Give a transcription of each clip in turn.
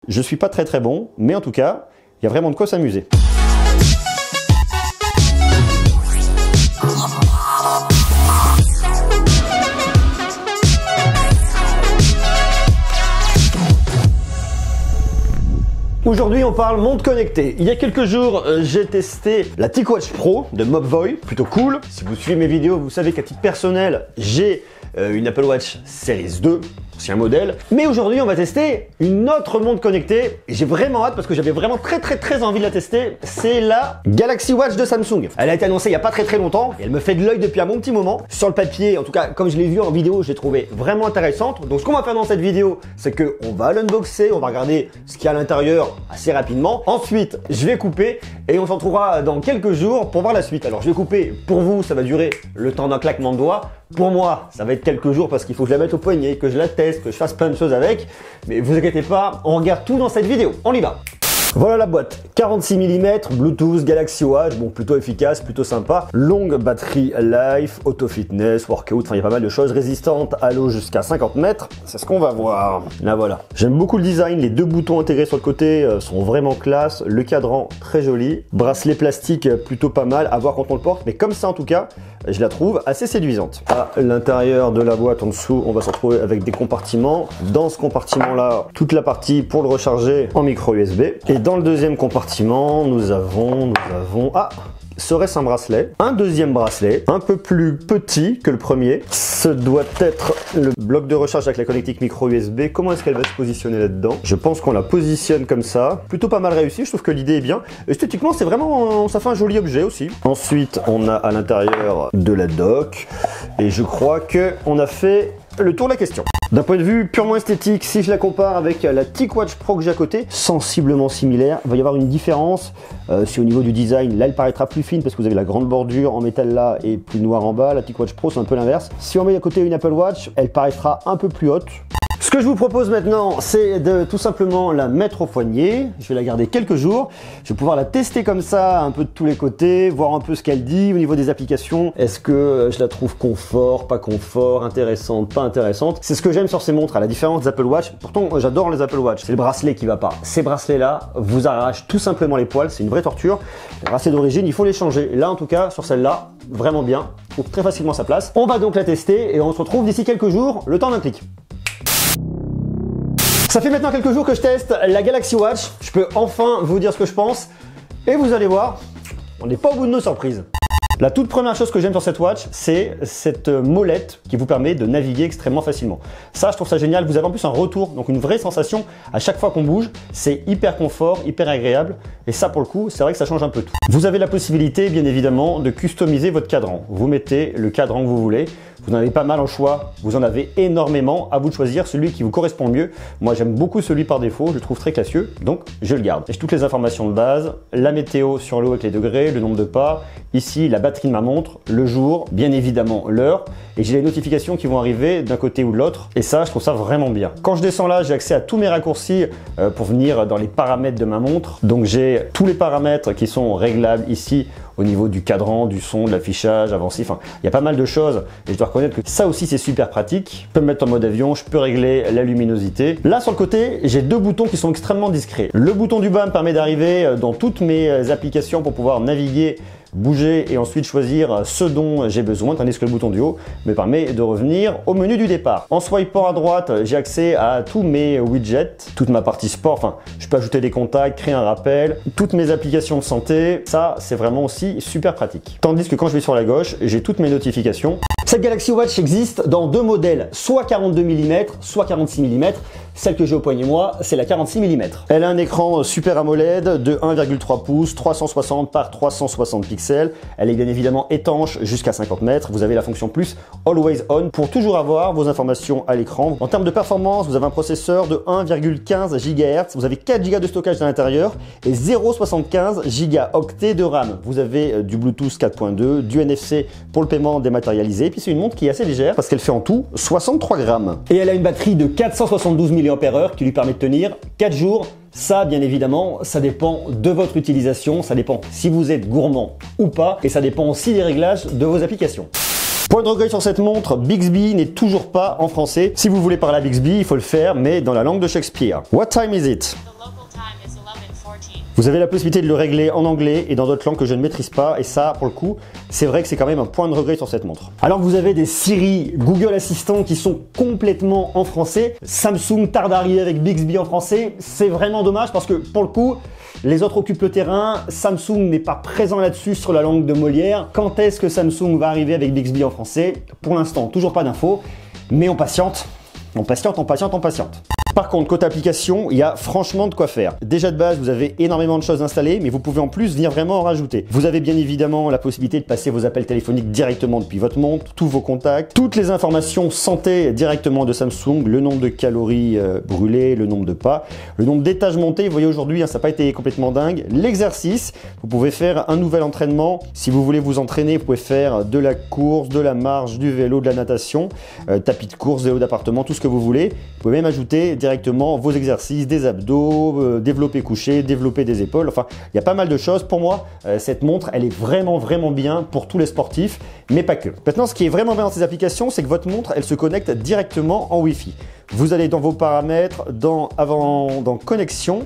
Je suis pas très bon, mais en tout cas, il y a vraiment de quoi s'amuser. Aujourd'hui, on parle montre connectée. Il y a quelques jours, j'ai testé la TicWatch Pro de Mobvoi, plutôt cool. Si vous suivez mes vidéos, vous savez qu'à titre personnel, j'ai une Apple Watch Series 2, ancien modèle. Mais aujourd'hui, on va tester une autre montre connectée. Et j'ai vraiment hâte parce que j'avais vraiment très envie de la tester. C'est la Galaxy Watch de Samsung. Elle a été annoncée il n'y a pas très longtemps et elle me fait de l'œil depuis un bon petit moment. Sur le papier, en tout cas, comme je l'ai vu en vidéo, je l'ai trouvée vraiment intéressante. Donc ce qu'on va faire dans cette vidéo, c'est qu'on va l'unboxer, on va regarder ce qu'il y a à l'intérieur assez rapidement. Ensuite, je vais couper et on se retrouvera dans quelques jours pour voir la suite. Alors je vais couper, pour vous, ça va durer le temps d'un claquement de doigts. Pour moi, ça va être quelques jours parce qu'il faut que je la mette au poignet, que je la teste, que je fasse plein de choses avec. Mais vous inquiétez pas, on regarde tout dans cette vidéo. On y va. Voilà la boîte, 46 mm, Bluetooth, Galaxy Watch, bon plutôt efficace, plutôt sympa, longue batterie life, auto fitness, workout, enfin il y a pas mal de choses, résistante à l'eau jusqu'à 50 mètres, c'est ce qu'on va voir. Là voilà, j'aime beaucoup le design, les deux boutons intégrés sur le côté sont vraiment classe, le cadran très joli, bracelet plastique plutôt pas mal, à voir quand on le porte, mais comme ça en tout cas, je la trouve assez séduisante. À l'intérieur de la boîte en dessous, on va se retrouver avec des compartiments. Dans ce compartiment là, toute la partie pour le recharger en micro USB. Et dans le deuxième compartiment, nous avons, serait-ce un bracelet, un deuxième bracelet, un peu plus petit que le premier. Ce doit être le bloc de recharge avec la connectique micro USB. Comment est-ce qu'elle va se positionner là-dedans? Je pense qu'on la positionne comme ça. Plutôt pas mal réussi, je trouve que l'idée est bien. Esthétiquement, c'est vraiment, ça fait un joli objet aussi. Ensuite, on a à l'intérieur de la dock. Et je crois qu'on a fait le tour de la question. D'un point de vue purement esthétique, si je la compare avec la TicWatch Pro que j'ai à côté, sensiblement similaire, il va y avoir une différence. Si au niveau du design, là elle paraîtra plus fine parce que vous avez la grande bordure en métal là et plus noir en bas. La TicWatch Pro c'est un peu l'inverse. Si on met à côté une Apple Watch, elle paraîtra un peu plus haute. Ce que je vous propose maintenant, c'est de tout simplement la mettre au poignet. Je vais la garder quelques jours. Je vais pouvoir la tester comme ça, un peu de tous les côtés, voir un peu ce qu'elle dit au niveau des applications. Est-ce que je la trouve confort, pas confort, intéressante, pas intéressante? C'est ce que j'aime sur ces montres, à la différence des Apple Watch. Pourtant, j'adore les Apple Watch. C'est le bracelet qui va pas. Ces bracelets-là vous arrachent tout simplement les poils. C'est une vraie torture. Les bracelets d'origine, il faut les changer. Là, en tout cas, sur celle-là, vraiment bien. Trouve très facilement sa place. On va donc la tester et on se retrouve d'ici quelques jours, le temps d'un clic. Ça fait maintenant quelques jours que je teste la Galaxy Watch. Je peux enfin vous dire ce que je pense. Et vous allez voir, on n'est pas au bout de nos surprises. La toute première chose que j'aime sur cette watch, c'est cette molette qui vous permet de naviguer extrêmement facilement. Ça, je trouve ça génial. Vous avez en plus un retour, donc une vraie sensation à chaque fois qu'on bouge. C'est hyper confort, hyper agréable. Et ça, pour le coup, c'est vrai que ça change un peu tout. Vous avez la possibilité, bien évidemment, de customiser votre cadran. Vous mettez le cadran que vous voulez. Vous en avez pas mal en choix. Vous en avez énormément. À vous de choisir celui qui vous correspond le mieux. Moi, j'aime beaucoup celui par défaut. Je le trouve très classieux, donc je le garde. J'ai toutes les informations de base. La météo sur l'eau avec les degrés, le nombre de pas. Ici, la batterie de ma montre, le jour, bien évidemment l'heure. Et j'ai les notifications qui vont arriver d'un côté ou de l'autre. Et ça, je trouve ça vraiment bien. Quand je descends là, j'ai accès à tous mes raccourcis pour venir dans les paramètres de ma montre. Donc j'ai tous les paramètres qui sont réglables ici au niveau du cadran, du son, de l'affichage avancé. Enfin, il y a pas mal de choses et je dois reconnaître que ça aussi c'est super pratique. Je peux me mettre en mode avion, je peux régler la luminosité. Là sur le côté, j'ai deux boutons qui sont extrêmement discrets. Le bouton du bas me permet d'arriver dans toutes mes applications pour pouvoir naviguer, bouger et ensuite choisir ce dont j'ai besoin, tandis que le bouton du haut me permet de revenir au menu du départ. En swipant à droite, j'ai accès à tous mes widgets, toute ma partie sport, enfin je peux ajouter des contacts, créer un rappel, toutes mes applications de santé, ça c'est vraiment aussi super pratique. Tandis que quand je vais sur la gauche, j'ai toutes mes notifications. Cette Galaxy Watch existe dans deux modèles, soit 42 mm, soit 46 mm. Celle que j'ai au poignet moi, c'est la 46 mm. Elle a un écran Super AMOLED de 1,3 pouces, 360 par 360 pixels. Elle est bien évidemment étanche jusqu'à 50 mètres. Vous avez la fonction plus Always On pour toujours avoir vos informations à l'écran. En termes de performance, vous avez un processeur de 1,15 GHz. Vous avez 4 Go de stockage à l'intérieur et 0,75 Go de RAM. Vous avez du Bluetooth 4.2, du NFC pour le paiement dématérialisé. Et puis c'est une montre qui est assez légère parce qu'elle fait en tout 63 grammes. Et elle a une batterie de 472 mAh qui lui permet de tenir 4 jours. Ça, bien évidemment, ça dépend de votre utilisation, ça dépend si vous êtes gourmand ou pas, et ça dépend aussi des réglages de vos applications. Point de regret sur cette montre, Bixby n'est toujours pas en français. Si vous voulez parler à Bixby, il faut le faire, mais dans la langue de Shakespeare. What time is it? Vous avez la possibilité de le régler en anglais et dans d'autres langues que je ne maîtrise pas. Et ça, pour le coup, c'est vrai que c'est quand même un point de regret sur cette montre. Alors vous avez des Siri, Google Assistant qui sont complètement en français. Samsung tarde à arriver avec Bixby en français. C'est vraiment dommage parce que pour le coup, les autres occupent le terrain. Samsung n'est pas présent là-dessus sur la langue de Molière. Quand est-ce que Samsung va arriver avec Bixby en français? Pour l'instant, toujours pas d'infos. Mais on patiente. On patiente, on patiente, on patiente. Par contre, côté application, il y a franchement de quoi faire. Déjà de base, vous avez énormément de choses installées, mais vous pouvez en plus venir vraiment en rajouter. Vous avez bien évidemment la possibilité de passer vos appels téléphoniques directement depuis votre montre, tous vos contacts, toutes les informations santé directement de Samsung, le nombre de calories brûlées, le nombre de pas, le nombre d'étages montés. Vous voyez aujourd'hui, ça n'a pas été complètement dingue. L'exercice, vous pouvez faire un nouvel entraînement. Si vous voulez vous entraîner, vous pouvez faire de la course, de la marche, du vélo, de la natation, tapis de course, vélo d'appartement, tout ce que vous voulez. Vous pouvez même ajouter directement vos exercices, des abdos, développer couché, développer des épaules. Enfin, il y a pas mal de choses. Pour moi, cette montre, elle est vraiment bien pour tous les sportifs, mais pas que. Maintenant, ce qui est vraiment bien dans ces applications, c'est que votre montre, elle se connecte directement en Wi-Fi. Vous allez dans vos paramètres, dans connexion,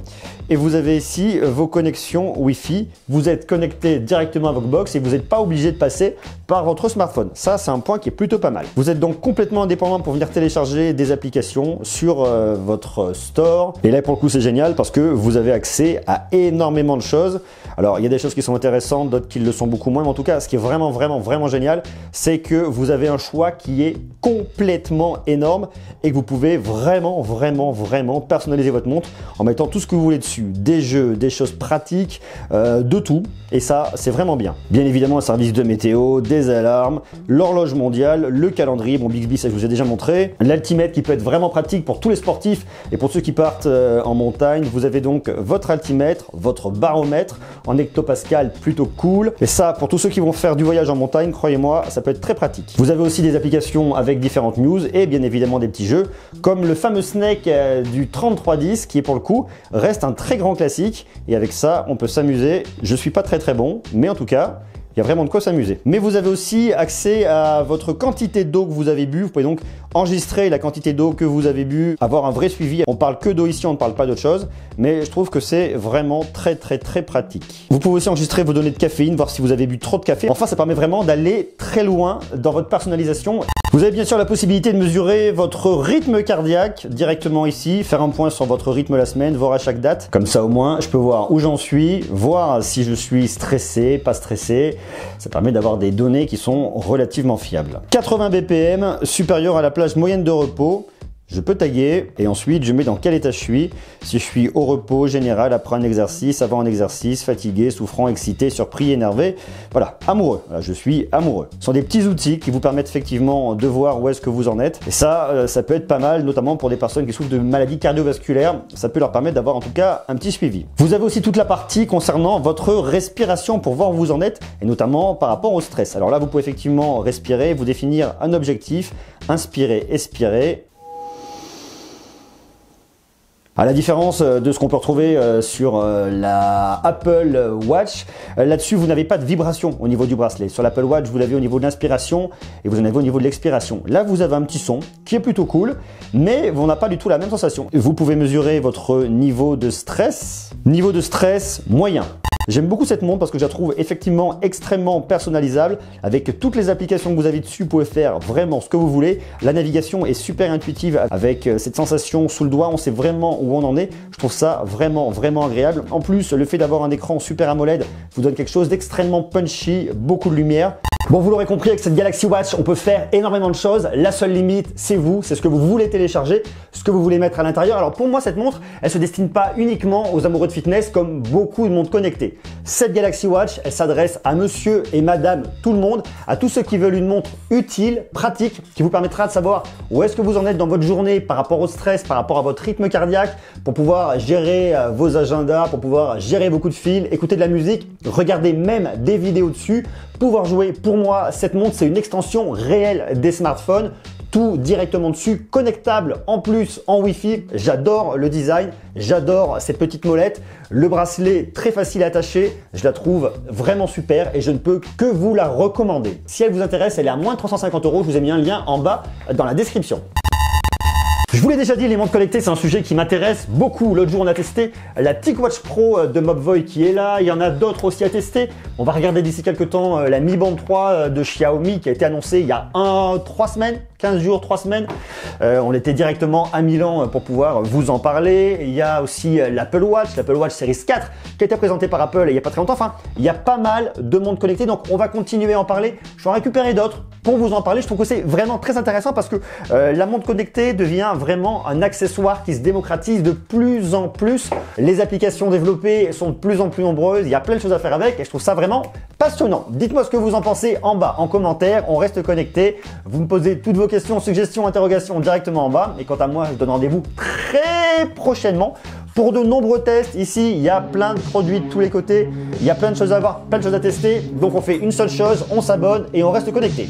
et vous avez ici vos connexions Wi-Fi. Vous êtes connecté directement à votre box et vous n'êtes pas obligé de passer par votre smartphone. Ça, c'est un point qui est plutôt pas mal. Vous êtes donc complètement indépendant pour venir télécharger des applications sur votre store. Et là, pour le coup, c'est génial parce que vous avez accès à énormément de choses. Alors, il y a des choses qui sont intéressantes, d'autres qui le sont beaucoup moins. Mais en tout cas, ce qui est vraiment génial, c'est que vous avez un choix qui est complètement énorme et que vous pouvez vraiment personnaliser votre montre en mettant tout ce que vous voulez dessus. Des jeux, des choses pratiques, de tout. Et ça, c'est vraiment bien. Bien évidemment, un service de météo, des alarmes, l'horloge mondiale, le calendrier. Bon, Bixby, ça je vous ai déjà montré. L'altimètre qui peut être vraiment pratique pour tous les sportifs et pour ceux qui partent en montagne. Vous avez donc votre altimètre, votre baromètre en hectopascal, plutôt cool. Et ça, pour tous ceux qui vont faire du voyage en montagne, croyez-moi, ça peut être très pratique. Vous avez aussi des applications avec différentes news et bien évidemment des petits jeux comme le fameux Snake du 3310 qui est pour le coup reste un très grand classique et avec ça on peut s'amuser. Je suis pas très bon, mais en tout cas il y a vraiment de quoi s'amuser. Mais vous avez aussi accès à votre quantité d'eau que vous avez bu. Vous pouvez donc enregistrer la quantité d'eau que vous avez bu, avoir un vrai suivi. On parle que d'eau ici, on ne parle pas d'autre chose, mais je trouve que c'est vraiment très pratique. Vous pouvez aussi enregistrer vos données de caféine, voir si vous avez bu trop de café. Enfin, ça permet vraiment d'aller très loin dans votre personnalisation. Vous avez bien sûr la possibilité de mesurer votre rythme cardiaque directement ici, faire un point sur votre rythme la semaine, voir à chaque date. Comme ça au moins, je peux voir où j'en suis, voir si je suis stressé, pas stressé. Ça permet d'avoir des données qui sont relativement fiables. 80 BPM, supérieur à la plage moyenne de repos. Je peux taguer et ensuite je mets dans quel état je suis. Si je suis au repos, général, après un exercice, avant un exercice, fatigué, souffrant, excité, surpris, énervé. Voilà, amoureux. Voilà, je suis amoureux. Ce sont des petits outils qui vous permettent effectivement de voir où est-ce que vous en êtes. Et ça, ça peut être pas mal, notamment pour des personnes qui souffrent de maladies cardiovasculaires. Ça peut leur permettre d'avoir en tout cas un petit suivi. Vous avez aussi toute la partie concernant votre respiration pour voir où vous en êtes et notamment par rapport au stress. Alors là, vous pouvez effectivement respirer, vous définir un objectif, inspirer, expirer. À la différence de ce qu'on peut retrouver sur la Apple Watch, là-dessus vous n'avez pas de vibration au niveau du bracelet. Sur l'Apple Watch, vous l'avez au niveau de l'inspiration et vous en avez au niveau de l'expiration. Là, vous avez un petit son qui est plutôt cool, mais on n'a pas du tout la même sensation. Vous pouvez mesurer votre niveau de stress moyen. J'aime beaucoup cette montre parce que je la trouve effectivement extrêmement personnalisable. Avec toutes les applications que vous avez dessus, vous pouvez faire vraiment ce que vous voulez. La navigation est super intuitive avec cette sensation sous le doigt. On sait vraiment où on en est. Je trouve ça vraiment agréable. En plus, le fait d'avoir un écran Super AMOLED vous donne quelque chose d'extrêmement punchy, beaucoup de lumière. Bon, vous l'aurez compris, avec cette Galaxy Watch, on peut faire énormément de choses. La seule limite, c'est vous, c'est ce que vous voulez télécharger, ce que vous voulez mettre à l'intérieur. Alors pour moi, cette montre, elle se destine pas uniquement aux amoureux de fitness comme beaucoup de montres connectées. Cette Galaxy Watch, elle s'adresse à monsieur et madame tout le monde, à tous ceux qui veulent une montre utile, pratique, qui vous permettra de savoir où est-ce que vous en êtes dans votre journée par rapport au stress, par rapport à votre rythme cardiaque, pour pouvoir gérer vos agendas, pour pouvoir gérer vos coups de fil, écouter de la musique, regarder même des vidéos dessus, pouvoir jouer. Pour moi, cette montre, c'est une extension réelle des smartphones. Tout directement dessus, connectable en plus en Wi-Fi. J'adore le design, j'adore cette petite molette. Le bracelet très facile à attacher, je la trouve vraiment super et je ne peux que vous la recommander. Si elle vous intéresse, elle est à moins de 350 €. Je vous ai mis un lien en bas dans la description. Je vous l'ai déjà dit, les montres connectées, c'est un sujet qui m'intéresse beaucoup. L'autre jour, on a testé la TicWatch Pro de Mobvoi qui est là. Il y en a d'autres aussi à tester. On va regarder d'ici quelques temps la Mi Band 3 de Xiaomi qui a été annoncée il y a 3 semaines, 15 jours, 3 semaines. On était directement à Milan pour pouvoir vous en parler. Il y a aussi l'Apple Watch Series 4 qui a été présenté par Apple il n'y a pas très longtemps. Enfin, il y a pas mal de montres connectées, donc on va continuer à en parler. Je vais en récupérer d'autres pour vous en parler. Je trouve que c'est vraiment très intéressant parce que la montre connectée devient vraiment un accessoire qui se démocratise de plus en plus. Les applications développées sont de plus en plus nombreuses. Il y a plein de choses à faire avec et je trouve ça vraiment passionnant. Dites-moi ce que vous en pensez en bas, en commentaire. On reste connecté. Vous me posez toutes vos questions, suggestions, interrogations directement en bas. Et quant à moi, je donne rendez-vous très prochainement pour de nombreux tests. Ici, il y a plein de produits de tous les côtés. Il y a plein de choses à voir, plein de choses à tester. Donc on fait une seule chose, on s'abonne et on reste connecté.